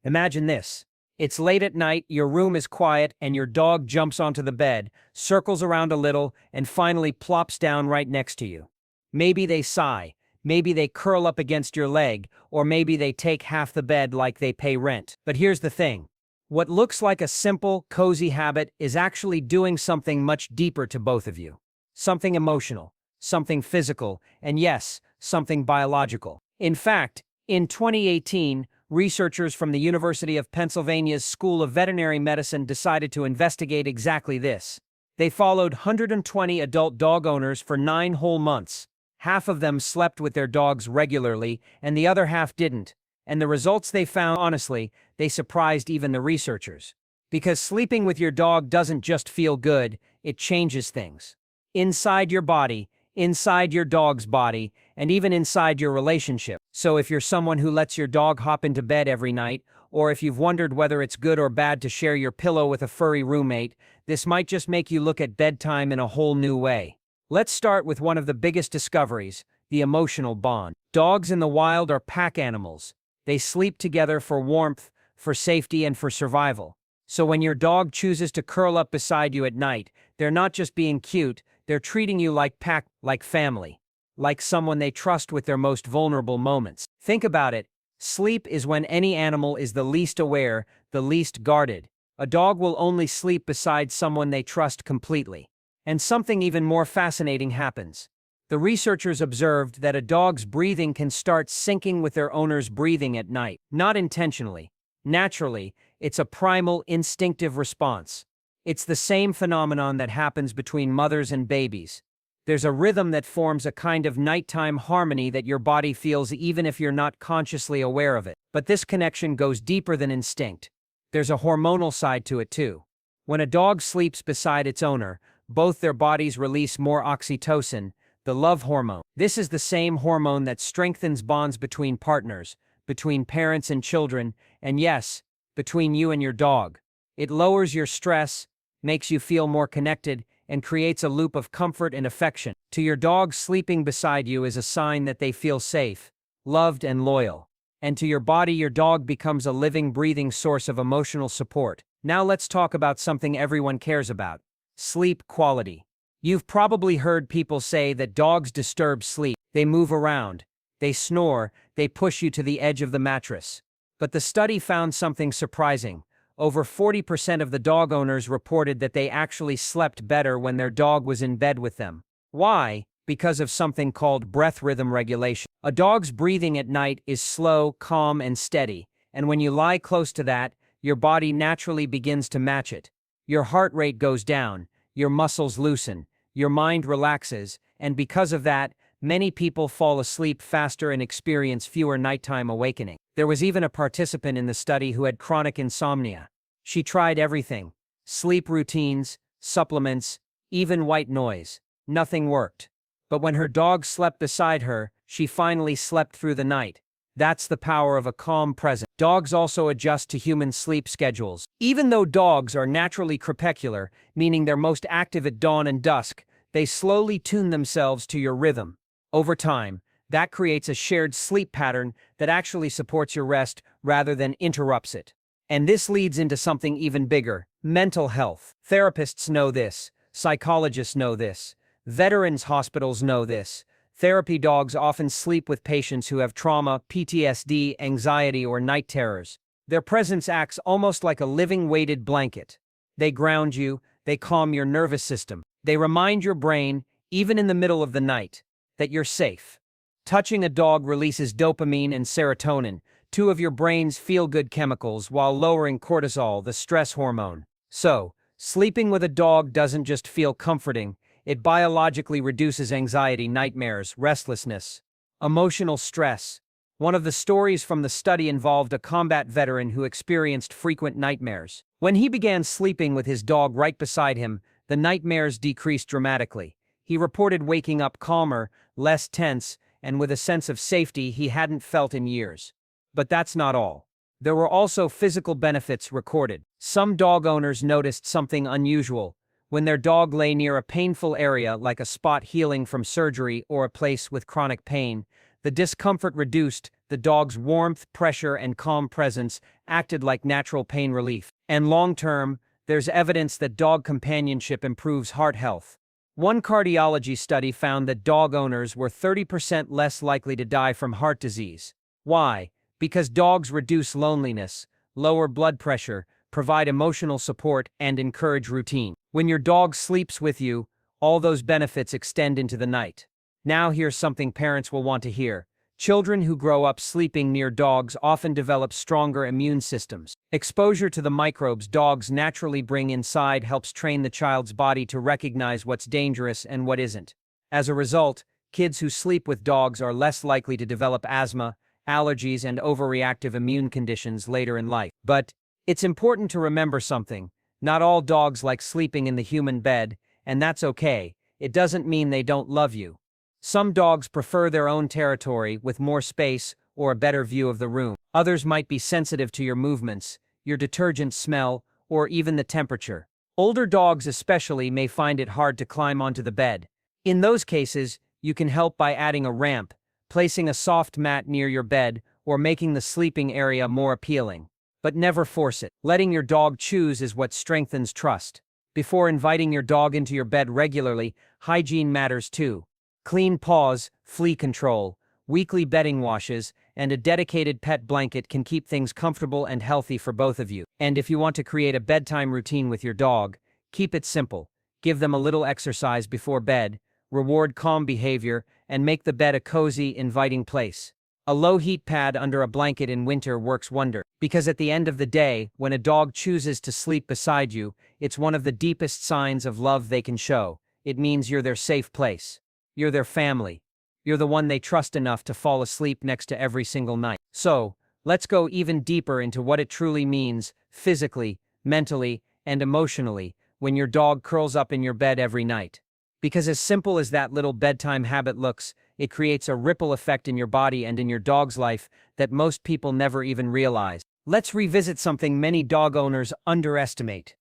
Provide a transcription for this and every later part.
Imagine this. It's late at night, your room is quiet, and your dog jumps onto the bed, circles around a little, and finally plops down right next to you. Maybe they sigh, maybe they curl up against your leg, or maybe they take half the bed like they pay rent. But here's the thing. What looks like a simple, cozy habit is actually doing something much deeper to both of you. Something emotional, something physical, and yes, something biological. In fact, in 2018, researchers from the University of Pennsylvania's School of Veterinary Medicine decided to investigate exactly this. They followed 120 adult dog owners for 9 whole months. Half of them slept with their dogs regularly, and the other half didn't. And the results they found, honestly, they surprised even the researchers. Because sleeping with your dog doesn't just feel good, it changes things. Inside your body, inside your dog's body, and even inside your relationship. So if you're someone who lets your dog hop into bed every night, or if you've wondered whether it's good or bad to share your pillow with a furry roommate, this might just make you look at bedtime in a whole new way. Let's start with one of the biggest discoveries, the emotional bond. Dogs in the wild are pack animals. They sleep together for warmth, for safety, and for survival. So when your dog chooses to curl up beside you at night, they're not just being cute, they're treating you like pack, like family, like someone they trust with their most vulnerable moments. Think about it. Sleep is when any animal is the least aware, the least guarded. A dog will only sleep beside someone they trust completely. And something even more fascinating happens. The researchers observed that a dog's breathing can start syncing with their owner's breathing at night. Not intentionally. Naturally, it's a primal, instinctive response. It's the same phenomenon that happens between mothers and babies. There's a rhythm that forms a kind of nighttime harmony that your body feels even if you're not consciously aware of it. But this connection goes deeper than instinct. There's a hormonal side to it too. When a dog sleeps beside its owner, both their bodies release more oxytocin, the love hormone. This is the same hormone that strengthens bonds between partners, between parents and children, and yes, between you and your dog. It lowers your stress, makes you feel more connected, and creates a loop of comfort and affection. To your dog, sleeping beside you is a sign that they feel safe, loved, and loyal. And to your body, your dog becomes a living, breathing source of emotional support. Now let's talk about something everyone cares about: sleep quality. You've probably heard people say that dogs disturb sleep. They move around, they snore, they push you to the edge of the mattress. But the study found something surprising. Over 40% of the dog owners reported that they actually slept better when their dog was in bed with them. Why? Because of something called breath rhythm regulation. A dog's breathing at night is slow, calm, and steady, and when you lie close to that, your body naturally begins to match it. Your heart rate goes down, your muscles loosen, your mind relaxes, and because of that, many people fall asleep faster and experience fewer nighttime awakenings. There was even a participant in the study who had chronic insomnia. She tried everything: sleep routines, supplements, even white noise. Nothing worked. But when her dog slept beside her, she finally slept through the night. That's the power of a calm presence. Dogs also adjust to human sleep schedules. Even though dogs are naturally crepuscular, meaning they're most active at dawn and dusk, they slowly tune themselves to your rhythm. Over time, that creates a shared sleep pattern that actually supports your rest rather than interrupts it. And this leads into something even bigger: mental health. Therapists know this, psychologists know this, veterans hospitals know this. Therapy dogs often sleep with patients who have trauma, PTSD, anxiety, or night terrors. Their presence acts almost like a living weighted blanket. They ground you, they calm your nervous system. They remind your brain, even in the middle of the night, that you're safe. Touching a dog releases dopamine and serotonin, two of your brain's feel-good chemicals, while lowering cortisol, the stress hormone. So, sleeping with a dog doesn't just feel comforting, it biologically reduces anxiety, nightmares, restlessness, emotional stress. One of the stories from the study involved a combat veteran who experienced frequent nightmares. When he began sleeping with his dog right beside him, the nightmares decreased dramatically. He reported waking up calmer, less tense, and with a sense of safety he hadn't felt in years. But that's not all. There were also physical benefits recorded. Some dog owners noticed something unusual. When their dog lay near a painful area, like a spot healing from surgery or a place with chronic pain, the discomfort reduced, the dog's warmth, pressure, and calm presence acted like natural pain relief. And long-term, there's evidence that dog companionship improves heart health. One cardiology study found that dog owners were 30% less likely to die from heart disease. Why? Because dogs reduce loneliness, lower blood pressure, provide emotional support, and encourage routine. When your dog sleeps with you, all those benefits extend into the night. Now here's something parents will want to hear. Children who grow up sleeping near dogs often develop stronger immune systems. Exposure to the microbes dogs naturally bring inside helps train the child's body to recognize what's dangerous and what isn't. As a result, kids who sleep with dogs are less likely to develop asthma, allergies, and overreactive immune conditions later in life. But it's important to remember something. Not all dogs like sleeping in the human bed, and that's okay. It doesn't mean they don't love you. Some dogs prefer their own territory with more space or a better view of the room. Others might be sensitive to your movements, your detergent smell, or even the temperature. Older dogs especially may find it hard to climb onto the bed. In those cases, you can help by adding a ramp, placing a soft mat near your bed, or making the sleeping area more appealing. But never force it. Letting your dog choose is what strengthens trust. Before inviting your dog into your bed regularly, hygiene matters too. Clean paws, flea control, weekly bedding washes, and a dedicated pet blanket can keep things comfortable and healthy for both of you. And if you want to create a bedtime routine with your dog, keep it simple. Give them a little exercise before bed, reward calm behavior, and make the bed a cozy, inviting place. A low heat pad under a blanket in winter works wonders. Because at the end of the day, when a dog chooses to sleep beside you, it's one of the deepest signs of love they can show. It means you're their safe place. You're their family. You're the one they trust enough to fall asleep next to every single night. So, let's go even deeper into what it truly means, physically, mentally, and emotionally, when your dog curls up in your bed every night. Because as simple as that little bedtime habit looks, it creates a ripple effect in your body and in your dog's life that most people never even realize. Let's revisit something many dog owners underestimate: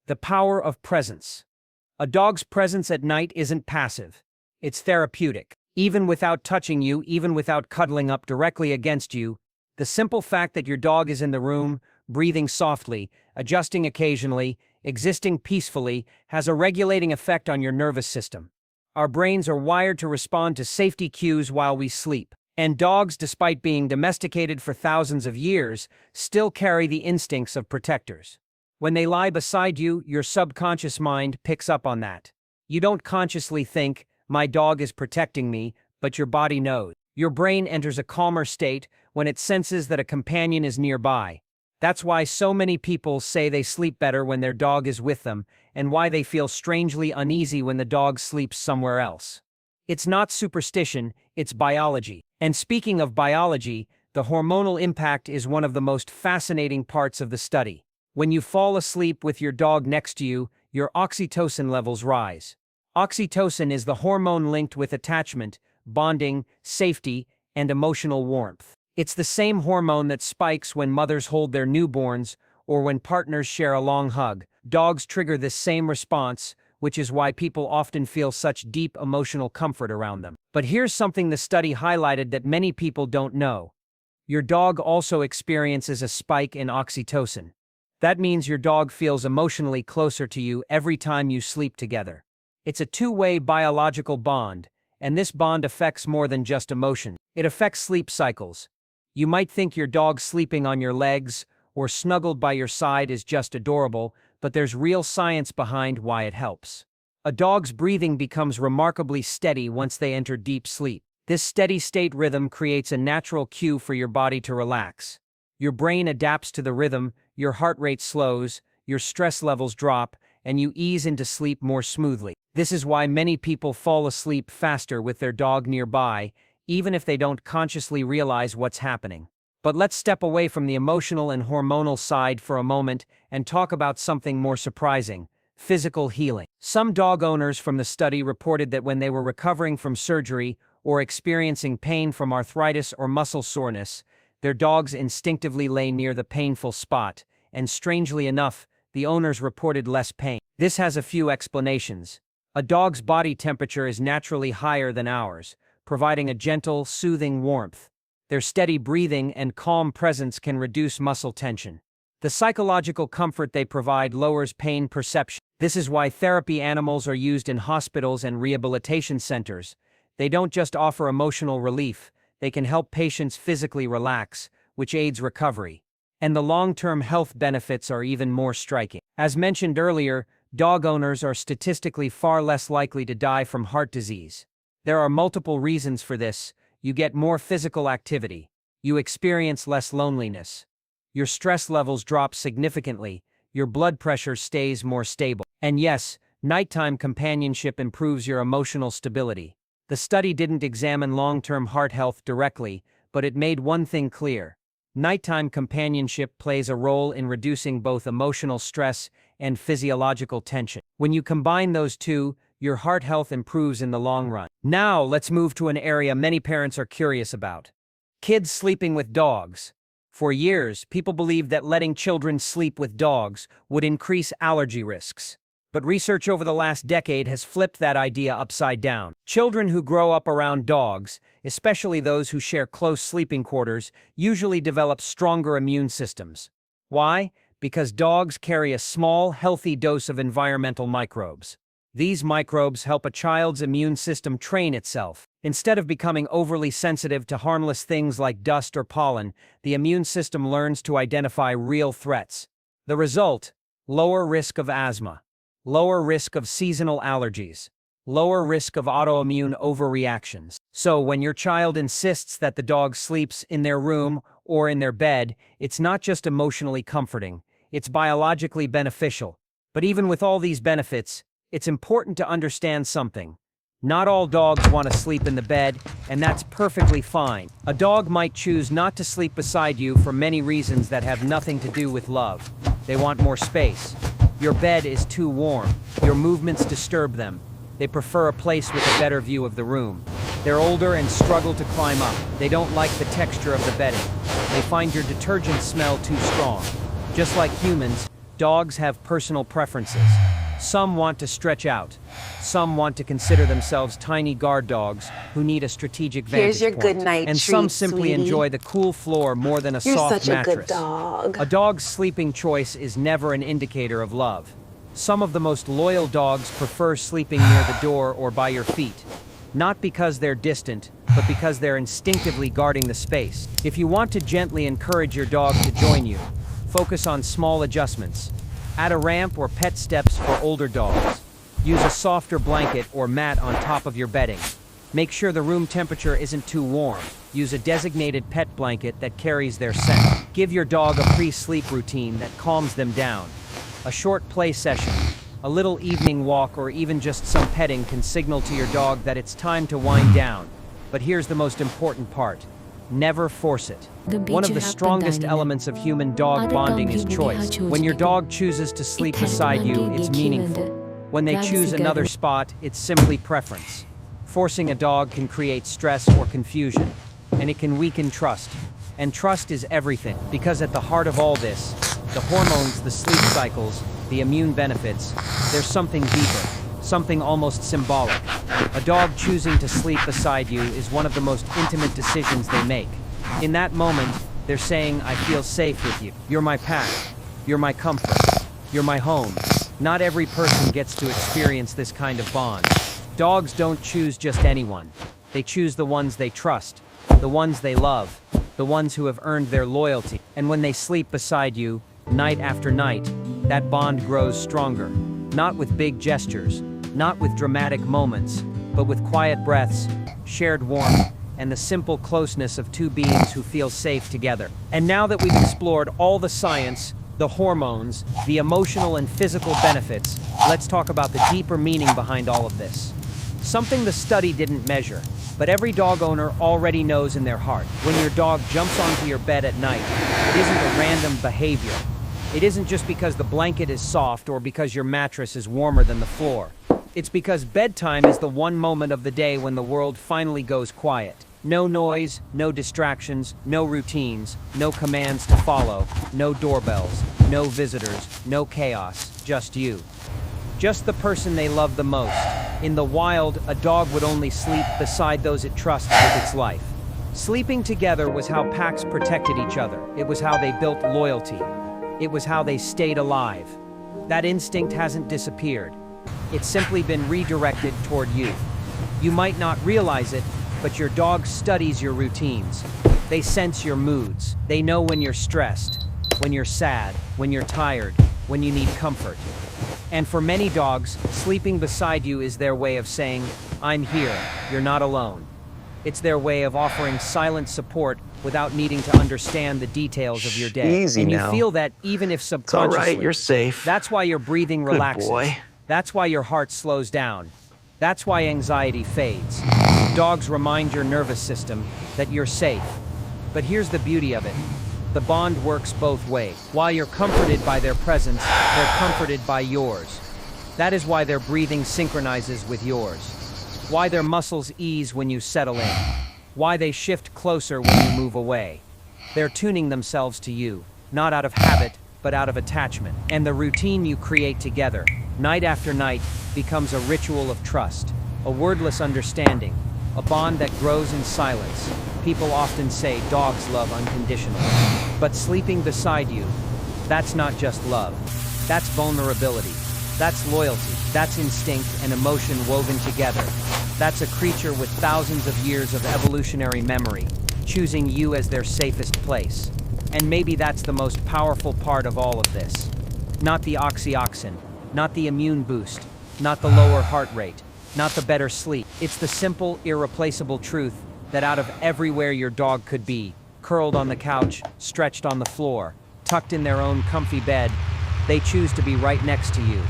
the power of presence. A dog's presence at night isn't passive. It's therapeutic. Even without touching you, even without cuddling up directly against you, the simple fact that your dog is in the room, breathing softly, adjusting occasionally, existing peacefully, has a regulating effect on your nervous system. Our brains are wired to respond to safety cues while we sleep. And dogs, despite being domesticated for thousands of years, still carry the instincts of protectors. When they lie beside you, your subconscious mind picks up on that. You don't consciously think, "My dog is protecting me," but your body knows. Your brain enters a calmer state when it senses that a companion is nearby. That's why so many people say they sleep better when their dog is with them, and why they feel strangely uneasy when the dog sleeps somewhere else. It's not superstition, it's biology. And speaking of biology, the hormonal impact is one of the most fascinating parts of the study. When you fall asleep with your dog next to you, your oxytocin levels rise. Oxytocin is the hormone linked with attachment, bonding, safety, and emotional warmth. It's the same hormone that spikes when mothers hold their newborns or when partners share a long hug. Dogs trigger this same response, which is why people often feel such deep emotional comfort around them. But here's something the study highlighted that many people don't know. Your dog also experiences a spike in oxytocin. That means your dog feels emotionally closer to you every time you sleep together. It's a two-way biological bond, and this bond affects more than just emotion. It affects sleep cycles. You might think your dog sleeping on your legs or snuggled by your side is just adorable, but there's real science behind why it helps. A dog's breathing becomes remarkably steady once they enter deep sleep. This steady-state rhythm creates a natural cue for your body to relax. Your brain adapts to the rhythm, your heart rate slows, your stress levels drop, and you ease into sleep more smoothly. This is why many people fall asleep faster with their dog nearby, even if they don't consciously realize what's happening. But let's step away from the emotional and hormonal side for a moment and talk about something more surprising: physical healing. Some dog owners from the study reported that when they were recovering from surgery or experiencing pain from arthritis or muscle soreness, their dogs instinctively lay near the painful spot, and strangely enough, the owners reported less pain. This has a few explanations. A dog's body temperature is naturally higher than ours, providing a gentle, soothing warmth. Their steady breathing and calm presence can reduce muscle tension. The psychological comfort they provide lowers pain perception. This is why therapy animals are used in hospitals and rehabilitation centers. They don't just offer emotional relief, they can help patients physically relax, which aids recovery. And the long-term health benefits are even more striking. As mentioned earlier, dog owners are statistically far less likely to die from heart disease. There are multiple reasons for this. You get more physical activity. You experience less loneliness. Your stress levels drop significantly. Your blood pressure stays more stable. And yes, nighttime companionship improves your emotional stability. The study didn't examine long-term heart health directly, but it made one thing clear. Nighttime companionship plays a role in reducing both emotional stress and physiological tension. When you combine those two, your heart health improves in the long run. Now, let's move to an area many parents are curious about. Kids sleeping with dogs. For years, people believed that letting children sleep with dogs would increase allergy risks. But research over the last decade has flipped that idea upside down. Children who grow up around dogs, especially those who share close sleeping quarters, usually develop stronger immune systems. Why? Because dogs carry a small, healthy dose of environmental microbes. These microbes help a child's immune system train itself. Instead of becoming overly sensitive to harmless things like dust or pollen, the immune system learns to identify real threats. The result? Lower risk of asthma, lower risk of seasonal allergies, lower risk of autoimmune overreactions. So when your child insists that the dog sleeps in their room or in their bed, it's not just emotionally comforting, it's biologically beneficial. But even with all these benefits, it's important to understand something. Not all dogs want to sleep in the bed, and that's perfectly fine. A dog might choose not to sleep beside you for many reasons that have nothing to do with love. They want more space. Your bed is too warm. Your movements disturb them. They prefer a place with a better view of the room. They're older and struggle to climb up. They don't like the texture of the bedding. They find your detergent smell too strong. Just like humans, dogs have personal preferences. Some want to stretch out. Some want to consider themselves tiny guard dogs who need a strategic vantage Here's your point. good night And treat, some simply sweetie. enjoy the cool floor more than a You're soft such a mattress. good dog. A dog's sleeping choice is never an indicator of love. Some of the most loyal dogs prefer sleeping near the door or by your feet. Not because they're distant, but because they're instinctively guarding the space. If you want to gently encourage your dog to join you, focus on small adjustments. Add a ramp or pet steps for older dogs. Use a softer blanket or mat on top of your bedding. Make sure the room temperature isn't too warm. Use a designated pet blanket that carries their scent. Give your dog a pre-sleep routine that calms them down. A short play session, a little evening walk, or even just some petting can signal to your dog that it's time to wind down. But here's the most important part. Never force it. One of the strongest elements of human-dog bonding is choice. When your dog chooses to sleep beside you, it's meaningful. When they choose another spot, it's simply preference. Forcing a dog can create stress or confusion, and it can weaken trust. And trust is everything, because at the heart of all this, the hormones, the sleep cycles, the immune benefits, there's something deeper, something almost symbolic. A dog choosing to sleep beside you is one of the most intimate decisions they make. In that moment, they're saying, I feel safe with you. You're my pack. You're my comfort. You're my home. Not every person gets to experience this kind of bond. Dogs don't choose just anyone. They choose the ones they trust, the ones they love, the ones who have earned their loyalty. And when they sleep beside you, night after night, that bond grows stronger. Not with big gestures, not with dramatic moments, but with quiet breaths, shared warmth, and the simple closeness of two beings who feel safe together. And now that we've explored all the science, the hormones, the emotional and physical benefits, let's talk about the deeper meaning behind all of this. Something the study didn't measure, but every dog owner already knows in their heart. When your dog jumps onto your bed at night, it isn't a random behavior. It isn't just because the blanket is soft or because your mattress is warmer than the floor. It's because bedtime is the one moment of the day when the world finally goes quiet. No noise, no distractions, no routines, no commands to follow, no doorbells, no visitors, no chaos, just you. Just the person they love the most. In the wild, a dog would only sleep beside those it trusts with its life. Sleeping together was how packs protected each other. It was how they built loyalty. It was how they stayed alive. That instinct hasn't disappeared. It's simply been redirected toward you. You might not realize it, but your dog studies your routines. They sense your moods. They know when you're stressed, when you're sad, when you're tired, when you need comfort. And for many dogs, sleeping beside you is their way of saying, "I'm here, you're not alone." It's their way of offering silent support without needing to understand the details of your day. Easy and you now. feel that even if subconsciously. It's all right, you're safe. That's why your breathing Good relaxes. boy. That's why your heart slows down. That's why anxiety fades. Dogs remind your nervous system that you're safe. But here's the beauty of it. The bond works both ways. While you're comforted by their presence, they're comforted by yours. That is why their breathing synchronizes with yours. Why their muscles ease when you settle in. Why they shift closer when you move away. They're tuning themselves to you, not out of habit, but out of attachment. And the routine you create together, night after night, becomes a ritual of trust, a wordless understanding, a bond that grows in silence. People often say dogs love unconditionally. But sleeping beside you, that's not just love. That's vulnerability. That's loyalty. That's instinct and emotion woven together. That's a creature with thousands of years of evolutionary memory, choosing you as their safest place. And maybe that's the most powerful part of all of this. Not the oxytocin, not the immune boost, not the lower heart rate, not the better sleep. It's the simple, irreplaceable truth that out of everywhere your dog could be, curled on the couch, stretched on the floor, tucked in their own comfy bed, they choose to be right next to you.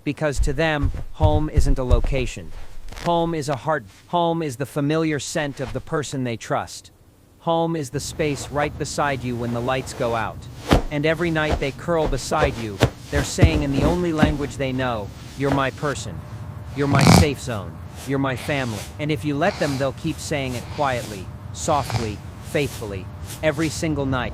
Because to them, home isn't a location. Home is a heart. Home is the familiar scent of the person they trust. Home is the space right beside you when the lights go out. And every night they curl beside you, they're saying in the only language they know, "You're my person. You're my safe zone. You're my family." And if you let them, they'll keep saying it quietly, softly, faithfully, every single night.